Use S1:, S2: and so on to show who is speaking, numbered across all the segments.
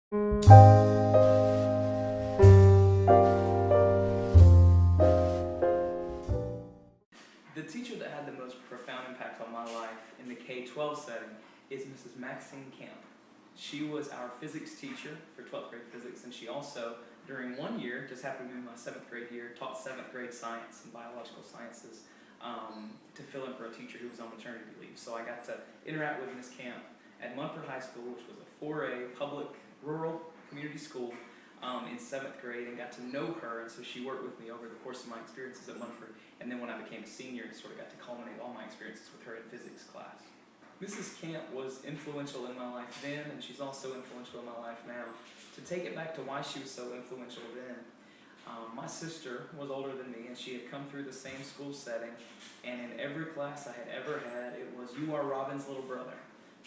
S1: The teacher that had the most profound impact on my life in the K-12 setting is Mrs. Maxine Camp. She was our physics teacher for 12th grade physics, and she also, during one year, just happened to be my 7th grade year, taught 7th grade science and biological sciences to fill in for a teacher who was on maternity leave. So I got to interact with Ms. Camp at Munford High School, which was a 4A public rural community school in 7th grade, and got to know her, and so she worked with me over the course of my experiences at Munford, and then when I became a senior, sort of got to culminate all my experiences with her in physics class. Mrs. Camp was influential in my life then, and she's also influential in my life now. To take it back to why she was so influential then, my sister was older than me, and she had come through the same school setting, and in every class I had ever had, it was, "You are Robin's little brother."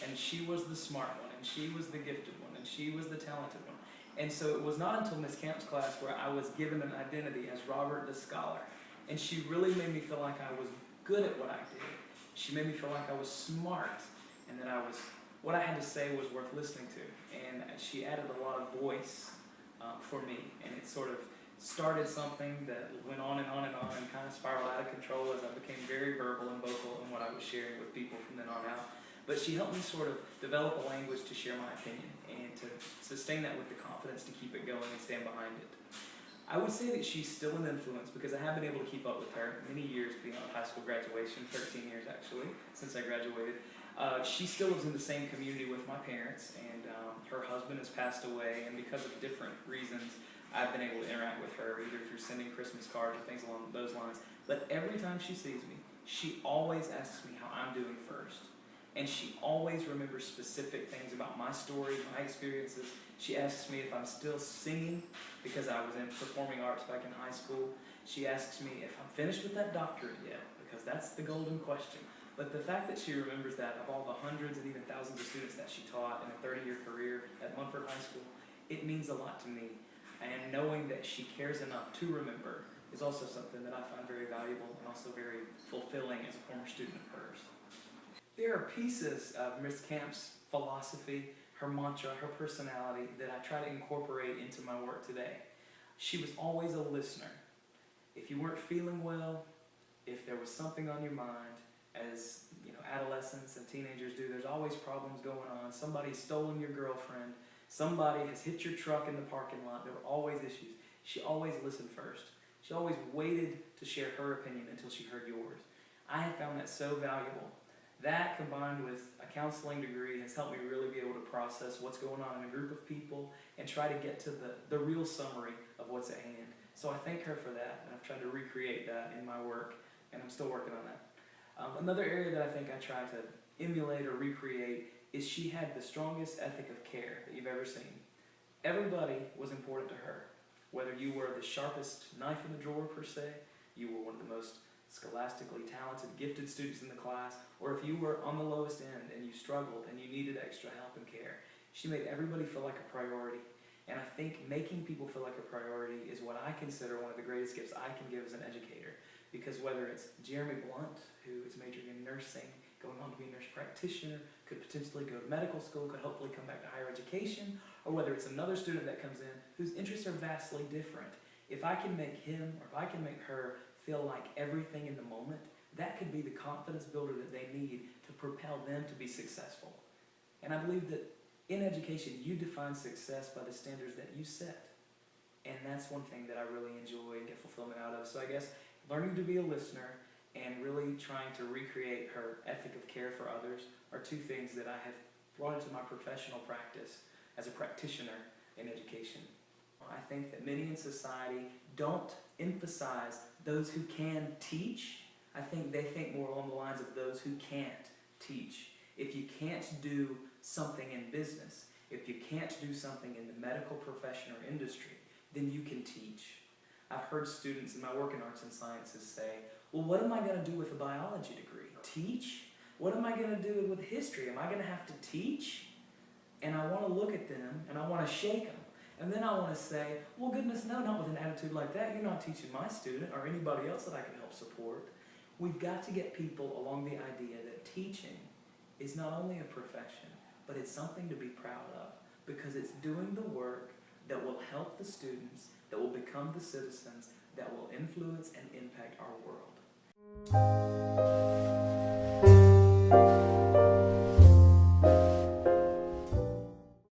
S1: And she was the smart one, and she was the gifted one, and she was the talented one. And so it was not until Miss Camp's class where I was given an identity as Robert the Scholar. And she really made me feel like I was good at what I did. She made me feel like I was smart, and that what I had to say was worth listening to. And she added a lot of voice for me, and it sort of started something that went on and on and on and kind of spiraled out of control as I became very verbal and vocal in what I was sharing with people from then on out. But she helped me sort of develop a language to share my opinion and to sustain that with the confidence to keep it going and stand behind it. I would say that she's still an influence because I have been able to keep up with her many years beyond high school graduation, 13 years actually, since I graduated. She still lives in the same community with my parents, and her husband has passed away, and because of different reasons, I've been able to interact with her either through sending Christmas cards or things along those lines. But every time she sees me, she always asks me how I'm doing first. And she always remembers specific things about my story, my experiences. She asks me if I'm still singing because I was in performing arts back in high school. She asks me if I'm finished with that doctorate yet, because that's the golden question. But the fact that she remembers that of all the hundreds and even thousands of students that she taught in a 30-year career at Munford High School, it means a lot to me. And knowing that she cares enough to remember is also something that I find very valuable and also very fulfilling as a former student of hers. There are pieces of Ms. Camp's philosophy, her mantra, her personality that I try to incorporate into my work today. She was always a listener. If you weren't feeling well, if there was something on your mind, as adolescents and teenagers do, there's always problems going on. Somebody's stolen your girlfriend. Somebody has hit your truck in the parking lot. There were always issues. She always listened first. She always waited to share her opinion until she heard yours. I have found that so valuable. That, combined with a counseling degree, has helped me really be able to process what's going on in a group of people and try to get to the real summary of what's at hand. So I thank her for that, and I've tried to recreate that in my work, and I'm still working on that. Another area that I think I try to emulate or recreate is she had the strongest ethic of care that you've ever seen. Everybody was important to her. Whether you were the sharpest knife in the drawer per se, you were one of the most scholastically talented, gifted students in the class, or if you were on the lowest end and you struggled and you needed extra help and care, she made everybody feel like a priority. And I think making people feel like a priority is what I consider one of the greatest gifts I can give as an educator. Because whether it's Jeremy Blunt, who is majoring in nursing, going on to be a nurse practitioner, could potentially go to medical school, could hopefully come back to higher education, or whether it's another student that comes in whose interests are vastly different, if I can make him or if I can make her feel like everything in the moment, that could be the confidence builder that they need to propel them to be successful. And I believe that in education, you define success by the standards that you set. And that's one thing that I really enjoy and get fulfillment out of. So I guess learning to be a listener and really trying to recreate her ethic of care for others are two things that I have brought into my professional practice as a practitioner in education. I think that many in society don't emphasize those who can teach. I think they think more along the lines of those who can't teach. If you can't do something in business, if you can't do something in the medical profession or industry, then you can teach. I've heard students in my work in arts and sciences say, well, what am I going to do with a biology degree? Teach? What am I going to do with history? Am I going to have to teach? And I want to look at them and I want to shake them. And then I want to say, well, goodness, no, not with an attitude like that. You're not teaching my student or anybody else that I can help support. We've got to get people along the idea that teaching is not only a profession, but it's something to be proud of. because it's doing the work that will help the students, that will become the citizens, that will influence and impact our world.